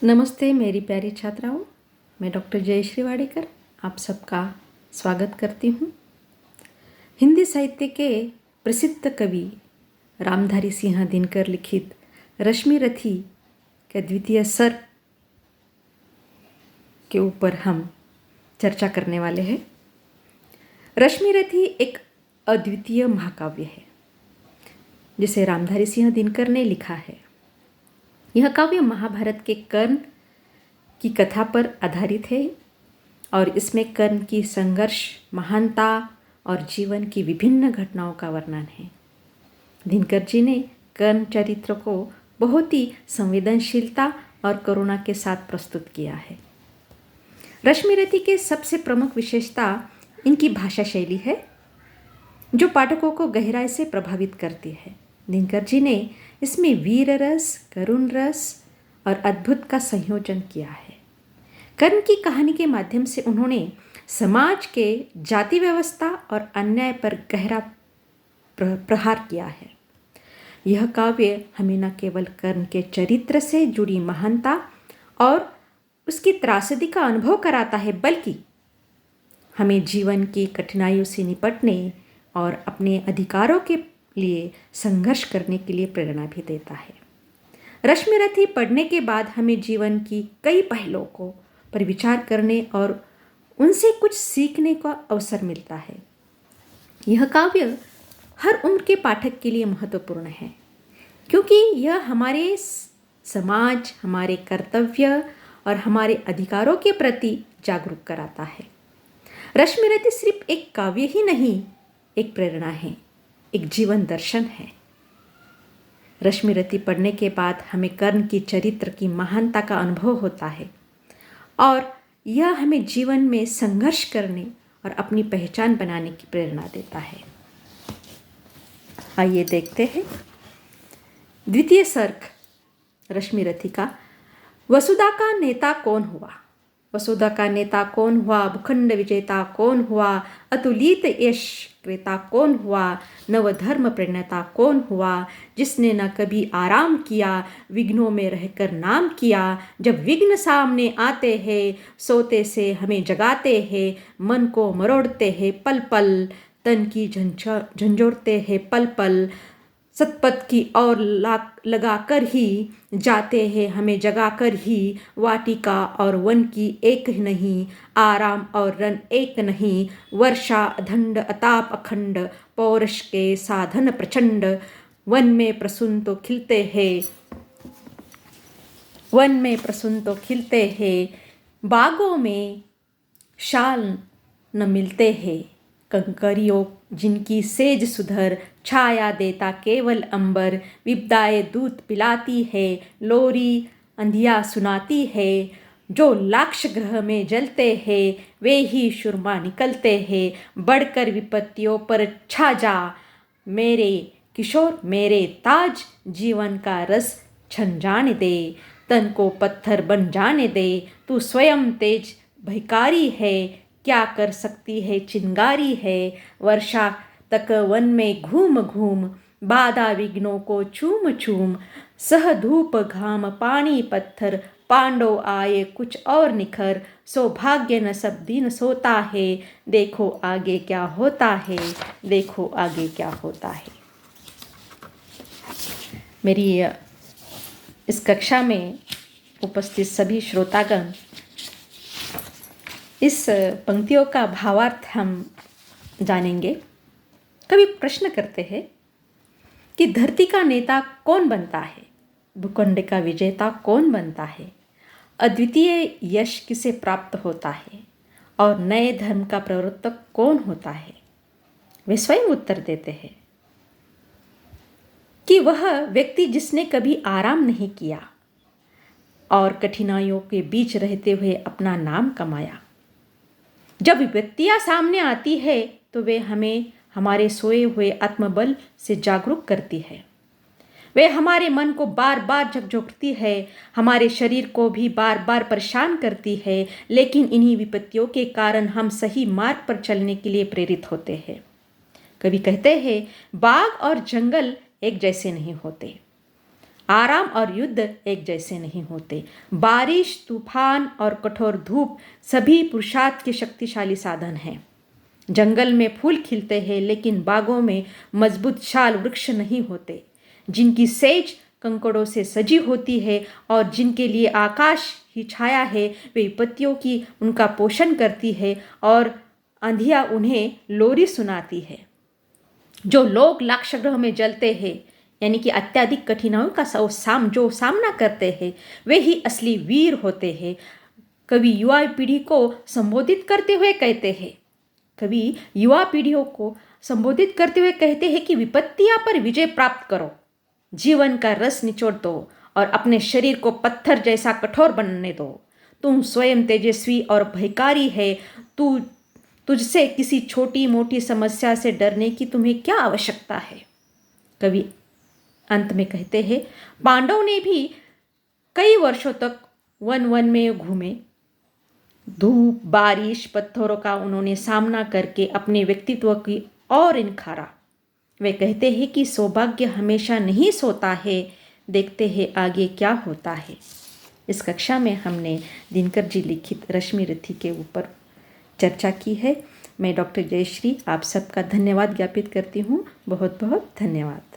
नमस्ते मेरी प्यारी छात्राओं। मैं डॉक्टर जयश्री वाडेकर आप सबका स्वागत करती हूँ। हिंदी साहित्य के प्रसिद्ध कवि रामधारी सिंह दिनकर लिखित रश्मि रथी के द्वितीय सर्ग के ऊपर हम चर्चा करने वाले हैं। रश्मि रथी एक अद्वितीय महाकाव्य है जिसे रामधारी सिंह दिनकर ने लिखा है। यह काव्य महाभारत के कर्ण की कथा पर आधारित है और इसमें कर्ण की संघर्ष, महानता और जीवन की विभिन्न घटनाओं का वर्णन है। दिनकर जी ने कर्ण चरित्र को बहुत ही संवेदनशीलता और करुणा के साथ प्रस्तुत किया है। रश्मि रथी के सबसे प्रमुख विशेषता इनकी भाषा शैली है जो पाठकों को गहराई से प्रभावित करती है। दिनकर जी ने इसमें वीर रस, करुण रस और अद्भुत का संयोजन किया है। कर्ण की कहानी के माध्यम से उन्होंने समाज के जाति व्यवस्था और अन्याय पर गहरा प्रहार किया है। यह काव्य हमें न केवल कर्ण के चरित्र से जुड़ी महानता और उसकी त्रासदी का अनुभव कराता है, बल्कि हमें जीवन की कठिनाइयों से निपटने और अपने अधिकारों के लिए संघर्ष करने के लिए प्रेरणा भी देता है। रश्मि रथी पढ़ने के बाद हमें जीवन की कई पहलुओं को पर विचार करने और उनसे कुछ सीखने का अवसर मिलता है। यह काव्य हर उम्र के पाठक के लिए महत्वपूर्ण है क्योंकि यह हमारे समाज, हमारे कर्तव्य और हमारे अधिकारों के प्रति जागरूक कराता है। रश्मि रथी सिर्फ एक काव्य ही नहीं, एक प्रेरणा है, एक जीवन दर्शन है। रश्मि रथी पढ़ने के बाद हमें कर्ण की चरित्र की महानता का अनुभव होता है और यह हमें जीवन में संघर्ष करने और अपनी पहचान बनाने की प्रेरणा देता है। आइए देखते हैं द्वितीय सर्ग रश्मि रथी का। वसुधा का नेता कौन हुआ? वसुधा का नेता कौन हुआ? भूखंड विजेता कौन हुआ? अतुलित यश क्रेता कौन हुआ? नवधर्म प्रणेता कौन हुआ? जिसने न कभी आराम किया, विघ्नों में रहकर नाम किया। जब विघ्न सामने आते हैं, सोते से हमें जगाते हैं। मन को मरोड़ते हैं पल पल, तन की झंझोड़ते हैं पल पल। सतपथ की ओर लगाकर ही जाते हैं, हमें जगाकर ही। वाटिका और वन की एक नहीं, आराम और रन एक नहीं। वर्षा दंड अताप अखंड, पौरुष के साधन प्रचंड। वन में प्रसून तो खिलते हैं, वन में प्रसून तो खिलते हैं। बागों में शाल न मिलते हैं। कंकरियों जिनकी सेज सुधर, छाया देता केवल अंबर। विपदाएं दूध पिलाती है, लोरी अंधिया सुनाती है। जो लाक्ष ग्रह में जलते हैं, वे ही शुरमा निकलते हैं। बढ़कर विपत्तियों पर छा जा मेरे किशोर, मेरे ताज। जीवन का रस छन जाने दे, तन को पत्थर बन जाने दे। तू स्वयं तेज भयकारी है, क्या कर सकती है चिंगारी है। वर्षा तक वन में घूम घूम, बाधा विघ्नों को चूम चूम। सह धूप घाम पानी पत्थर, पांडव आए कुछ और निखर। सौभाग्य न सब दिन सोता है, देखो आगे क्या होता है, देखो आगे क्या होता है। मेरी इस कक्षा में उपस्थित सभी श्रोतागण इस पंक्तियों का भावार्थ हम जानेंगे। कभी प्रश्न करते हैं कि धरती का नेता कौन बनता है? भूखंड का विजेता कौन बनता है? अद्वितीय यश किसे प्राप्त होता है? और नए धर्म का प्रवर्तक कौन होता है? वे स्वयं उत्तर देते हैं कि वह व्यक्ति जिसने कभी आराम नहीं किया और कठिनाइयों के बीच रहते हुए अपना नाम कमाया। जब विपत्तियां सामने आती है तो वे हमें हमारे सोए हुए आत्मबल से जागरूक करती है। वे हमारे मन को बार बार झकझोरती है, हमारे शरीर को भी बार बार परेशान करती है। लेकिन इन्हीं विपत्तियों के कारण हम सही मार्ग पर चलने के लिए प्रेरित होते हैं। कवि कहते हैं, बाग और जंगल एक जैसे नहीं होते। आराम और युद्ध एक जैसे नहीं होते। बारिश, तूफान और कठोर धूप सभी पुरुषार्थ के शक्तिशाली साधन हैं। जंगल में फूल खिलते हैं, लेकिन बागों में मजबूत शाल वृक्ष नहीं होते। जिनकी सेज कंकड़ों से सजी होती है और जिनके लिए आकाश ही छाया है, वे विपत्तियों की उनका पोषण करती है और आंधियाँ उन्हें लोरी सुनाती है। जो लोग लाक्षागृह में जलते हैं, यानी कि अत्यधिक कठिनाइयों का जो सामना करते हैं, वे ही असली वीर होते हैं। कवि युवा पीढ़ी को संबोधित करते हुए कहते हैं कि विपत्तियां पर विजय प्राप्त करो, जीवन का रस निचोड़ दो और अपने शरीर को पत्थर जैसा कठोर बनने दो। तुम स्वयं तेजस्वी और भयकारी है। तुझसे किसी छोटी मोटी समस्या से डरने की तुम्हें क्या आवश्यकता है। कवि अंत में कहते हैं, पांडव ने भी कई वर्षों तक वन में घूमे। धूप, बारिश, पत्थरों का उन्होंने सामना करके अपने व्यक्तित्व की और निखारा। वे कहते हैं कि सौभाग्य हमेशा नहीं सोता है, देखते हैं आगे क्या होता है। इस कक्षा में हमने दिनकर जी लिखित रश्मि रथी के ऊपर चर्चा की है। मैं डॉक्टर जयश्री आप सबका धन्यवाद ज्ञापित करती हूँ। बहुत बहुत धन्यवाद।